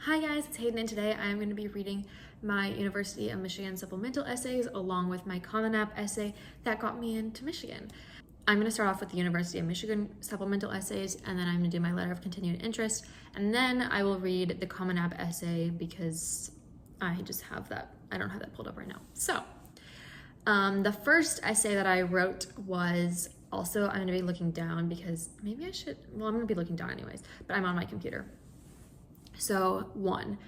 Hi guys, it's Hayden, and today I'm going to be reading my University of Michigan supplemental essays along with my Common App essay that got me into Michigan. I'm going to start off with the University of Michigan supplemental essays, and then I'm going to do my letter of continued interest, and then I will read the Common App essay because I just have that, I don't have that pulled up right now. So, the first essay that I wrote was also, I'm going to be looking down because maybe I should, well, I'm going to be looking down anyways, but I'm on my computer. So 1,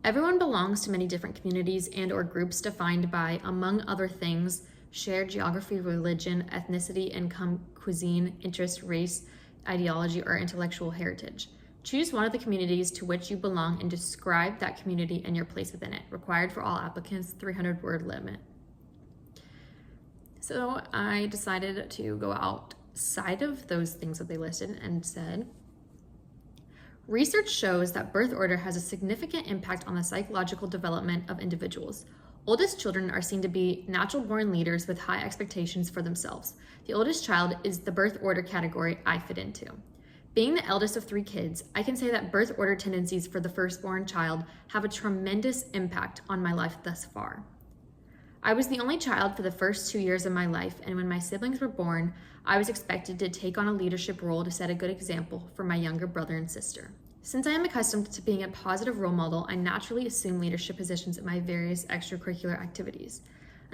everyone belongs to many different communities and or groups defined by, among other things, shared geography, religion, ethnicity, income, cuisine, interest, race, ideology, or intellectual heritage. Choose one of the communities to which you belong and describe that community and your place within it. Required for all applicants, 300-word limit. So I decided to go outside of those things that they listed and said, research shows that birth order has a significant impact on the psychological development of individuals. Oldest children are seen to be natural-born leaders with high expectations for themselves. The oldest child is the birth order category I fit into. Being the eldest of 3 kids, I can say that birth order tendencies for the firstborn child have a tremendous impact on my life thus far. I was the only child for the first 2 years of my life, and when my siblings were born, I was expected to take on a leadership role to set a good example for my younger brother and sister. Since I am accustomed to being a positive role model, I naturally assume leadership positions in my various extracurricular activities.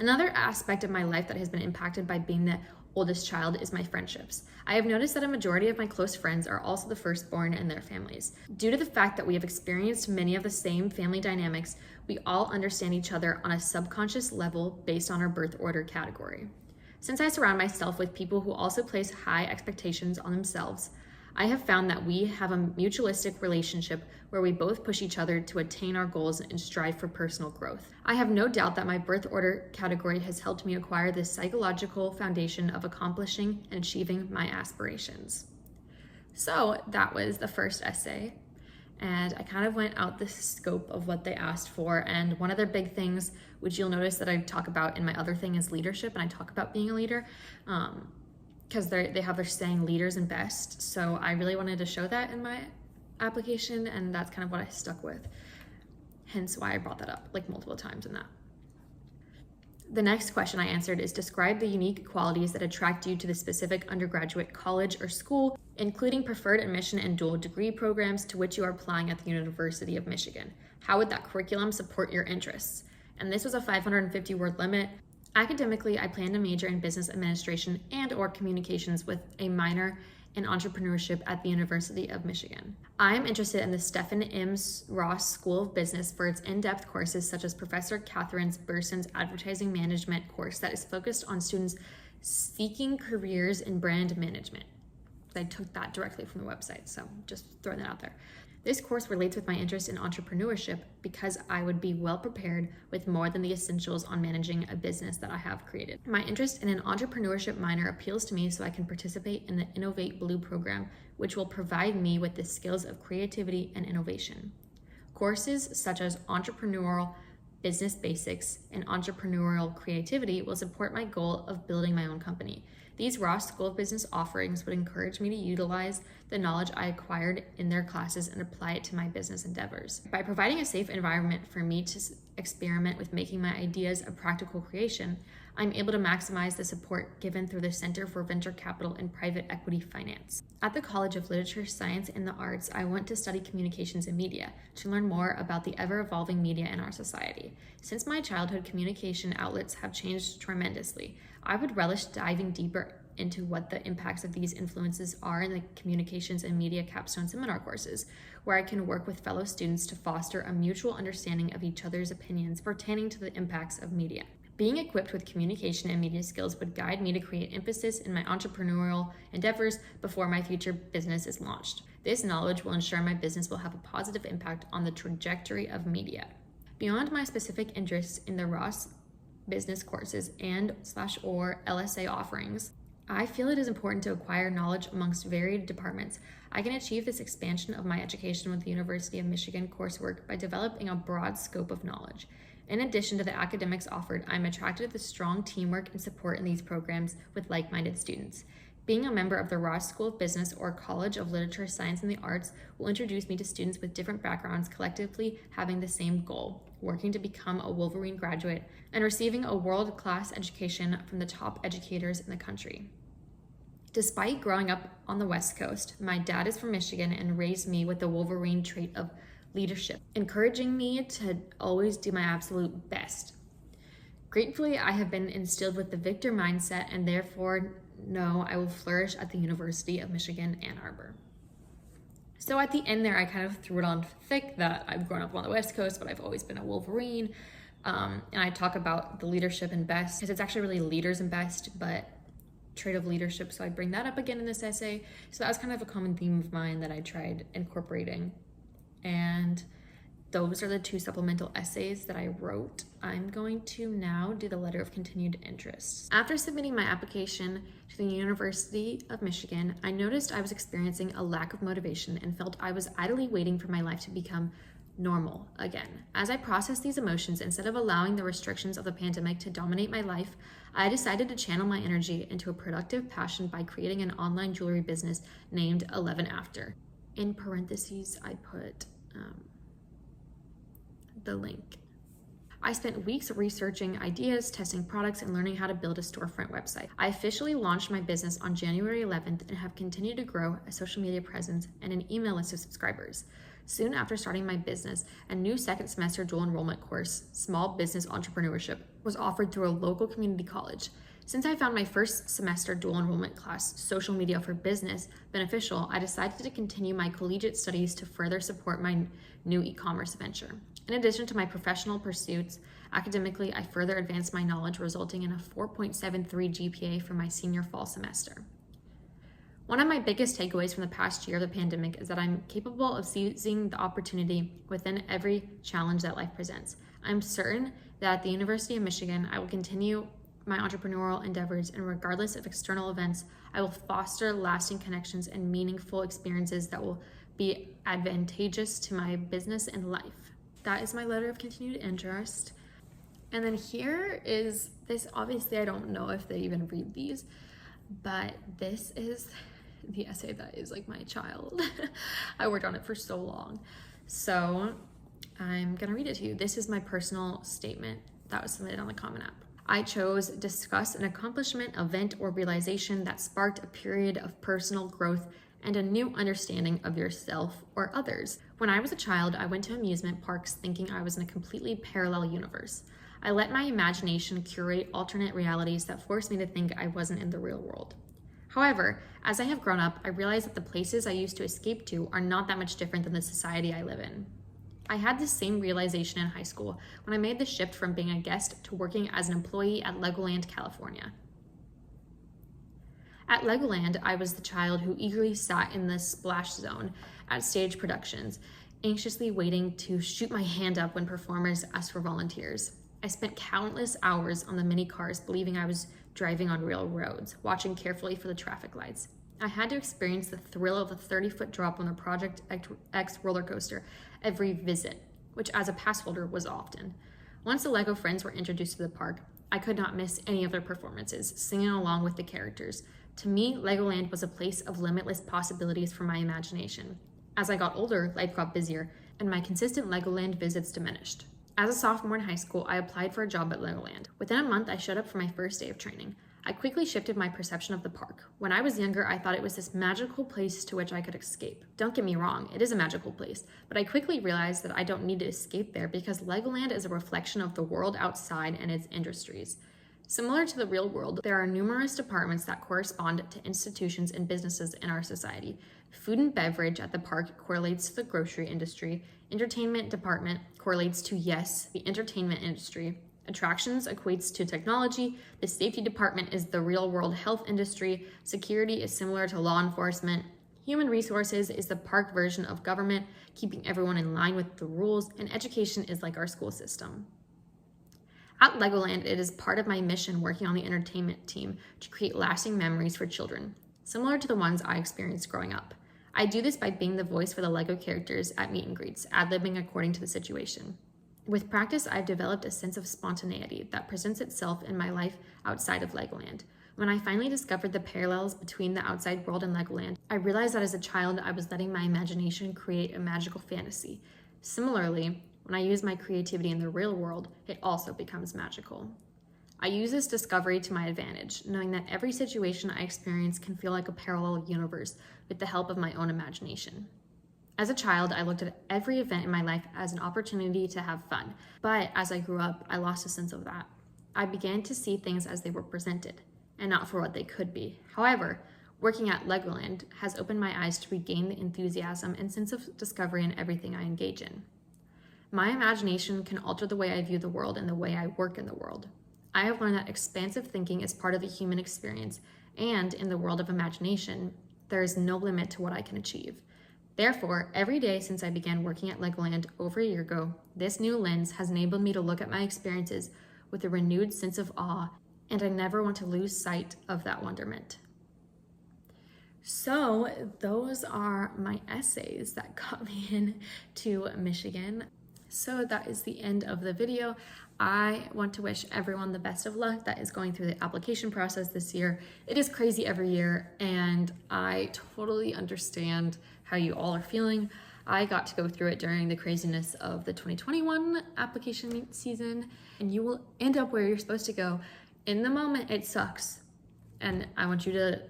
Another aspect of my life that has been impacted by being the oldest child is my friendships. I have noticed that a majority of my close friends are also the firstborn and their families. Due to the fact that we have experienced many of the same family dynamics, we all understand each other on a subconscious level based on our birth order category. Since I surround myself with people who also place high expectations on themselves, I have found that we have a mutualistic relationship where we both push each other to attain our goals and strive for personal growth. I have no doubt that my birth order category has helped me acquire this psychological foundation of accomplishing and achieving my aspirations. So that was the first essay, and I kind of went out the scope of what they asked for, and one of their big things, which you'll notice that I talk about in my other thing, is leadership, and I talk about being a leader. Because they have their saying leaders and best. So I really wanted to show that in my application, and that's kind of what I stuck with. Hence why I brought that up like multiple times in that. The next question I answered is describe the unique qualities that attract you to the specific undergraduate college or school, including preferred admission and dual degree programs to which you are applying at the University of Michigan. How would that curriculum support your interests? And this was a 550-word limit. Academically, I plan to major in business administration and or communications with a minor in entrepreneurship at the University of Michigan. I am interested in the Stephen M. Ross School of Business for its in-depth courses such as Professor Catherine Burson's Advertising Management course that is focused on students seeking careers in brand management. I took that directly from the website, so just throwing that out there. This course relates with my interest in entrepreneurship because I would be well prepared with more than the essentials on managing a business that I have created. My interest in an entrepreneurship minor appeals to me so I can participate in the Innovate Blue program, which will provide me with the skills of creativity and innovation. Courses such as entrepreneurial business basics and entrepreneurial creativity will support my goal of building my own company. These Ross School of Business offerings would encourage me to utilize the knowledge I acquired in their classes and apply it to my business endeavors. By providing a safe environment for me to experiment with making my ideas a practical creation, I'm able to maximize the support given through the Center for Venture Capital and Private Equity Finance. At the College of Literature, Science, and the Arts, I went to study communications and media to learn more about the ever-evolving media in our society. Since my childhood, communication outlets have changed tremendously. I would relish diving deeper into what the impacts of these influences are in the communications and media capstone seminar courses, where I can work with fellow students to foster a mutual understanding of each other's opinions pertaining to the impacts of media. Being equipped with communication and media skills would guide me to create emphasis in my entrepreneurial endeavors before my future business is launched. This knowledge will ensure my business will have a positive impact on the trajectory of media. Beyond my specific interests in the Ross business courses and/or LSA offerings, I feel it is important to acquire knowledge amongst varied departments. I can achieve this expansion of my education with the University of Michigan coursework by developing a broad scope of knowledge. In addition to the academics offered, I'm attracted to the strong teamwork and support in these programs with like-minded students. Being a member of the Ross School of Business or College of Literature, Science, and the Arts will introduce me to students with different backgrounds collectively having the same goal, working to become a Wolverine graduate and receiving a world-class education from the top educators in the country. Despite growing up on the West Coast, my dad is from Michigan and raised me with the Wolverine trait of leadership, encouraging me to always do my absolute best. Gratefully, I have been instilled with the victor mindset and therefore know I will flourish at the University of Michigan, Ann Arbor. So at the end there, I kind of threw it on thick that I've grown up on the West Coast, but I've always been a Wolverine. And I talk about the leadership and best, because it's actually really leaders and best, but trait of leadership. So I bring that up again in this essay. So that was kind of a common theme of mine that I tried incorporating. And those are the 2 supplemental essays that I wrote. I'm going to now do the letter of continued interest. After submitting my application to the University of Michigan, I noticed I was experiencing a lack of motivation and felt I was idly waiting for my life to become normal again. As I processed these emotions, instead of allowing the restrictions of the pandemic to dominate my life, I decided to channel my energy into a productive passion by creating an online jewelry business named 11 After. In parentheses, I put the link. I spent weeks researching ideas, testing products, and learning how to build a storefront website. I officially launched my business on January 11th and have continued to grow a social media presence and an email list of subscribers. Soon after starting my business, a new second semester dual enrollment course, Small Business Entrepreneurship, was offered through a local community college. Since I found my first semester dual enrollment class, Social Media for Business, beneficial, I decided to continue my collegiate studies to further support my new e-commerce venture. In addition to my professional pursuits, academically, I further advanced my knowledge, resulting in a 4.73 GPA for my senior fall semester. One of my biggest takeaways from the past year of the pandemic is that I'm capable of seizing the opportunity within every challenge that life presents. I'm certain that at the University of Michigan, I will continue my entrepreneurial endeavors, and regardless of external events, I will foster lasting connections and meaningful experiences that will be advantageous to my business and life. That is my letter of continued interest. And then here is this, obviously I don't know if they even read these, but this is the essay that is like my child. I worked on it for so long. So I'm gonna read it to you. This is my personal statement that was submitted on the Common App. I chose discuss an accomplishment, event, or realization that sparked a period of personal growth and a new understanding of yourself or others. When I was a child, I went to amusement parks thinking I was in a completely parallel universe. I let my imagination curate alternate realities that forced me to think I wasn't in the real world. However, as I have grown up, I realized that the places I used to escape to are not that much different than the society I live in. I had this same realization in high school when I made the shift from being a guest to working as an employee at Legoland, California. At Legoland, I was the child who eagerly sat in the splash zone at stage productions, anxiously waiting to shoot my hand up when performers asked for volunteers. I spent countless hours on the mini cars believing I was driving on real roads, watching carefully for the traffic lights. I had to experience the thrill of a 30-foot drop on the Project X roller coaster every visit, which as a pass holder was often. Once the Lego friends were introduced to the park, I could not miss any of their performances, singing along with the characters. To me, Legoland was a place of limitless possibilities for my imagination. As I got older, life got busier, and my consistent Legoland visits diminished. As a sophomore in high school, I applied for a job at Legoland. Within a month, I showed up for my first day of training. I quickly shifted my perception of the park. When I was younger, I thought it was this magical place to which I could escape. Don't get me wrong, it is a magical place, but I quickly realized that I don't need to escape there because Legoland is a reflection of the world outside and its industries. Similar to the real world, there are numerous departments that correspond to institutions and businesses in our society. Food and beverage at the park correlates to the grocery industry. Entertainment department correlates to, yes, the entertainment industry. Attractions equates to technology. The safety department is the real world health industry. Security is similar to law enforcement. Human resources is the park version of government, keeping everyone in line with the rules. And education is like our school system. At Legoland, it is part of my mission working on the entertainment team to create lasting memories for children, similar to the ones I experienced growing up. I do this by being the voice for the Lego characters at meet and greets, ad-libbing according to the situation. With practice, I've developed a sense of spontaneity that presents itself in my life outside of Legoland. When I finally discovered the parallels between the outside world and Legoland, I realized that as a child, I was letting my imagination create a magical fantasy. Similarly, when I use my creativity in the real world, it also becomes magical. I use this discovery to my advantage, knowing that every situation I experience can feel like a parallel universe with the help of my own imagination. As a child, I looked at every event in my life as an opportunity to have fun, but as I grew up, I lost a sense of that. I began to see things as they were presented, and not for what they could be. However, working at Legoland has opened my eyes to regain the enthusiasm and sense of discovery in everything I engage in. My imagination can alter the way I view the world and the way I work in the world. I have learned that expansive thinking is part of the human experience, and in the world of imagination, there is no limit to what I can achieve. Therefore, every day since I began working at Legoland over a year ago, this new lens has enabled me to look at my experiences with a renewed sense of awe, and I never want to lose sight of that wonderment. So those are my essays that got me into Michigan. So that is the end of the video. I want to wish everyone the best of luck that is going through the application process this year. It is crazy every year, and I totally understand how you all are feeling. I got to go through it during the craziness of the 2021 application season, and you will end up where you're supposed to go. In the moment, it sucks, and I want you to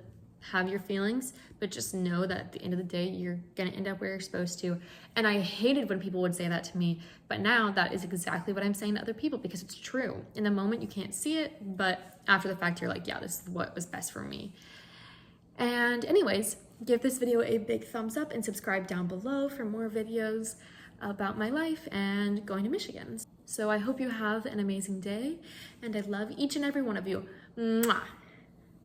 have your feelings, but just know that at the end of the day, you're gonna end up where you're supposed to. And I hated when people would say that to me, but now that is exactly what I'm saying to other people because it's true. In the moment, you can't see it, but after the fact, you're like, yeah, this is what was best for me. And anyways, give this video a big thumbs up and subscribe down below for more videos about my life and going to Michigan. So I hope you have an amazing day, and I love each and every one of you. Mwah!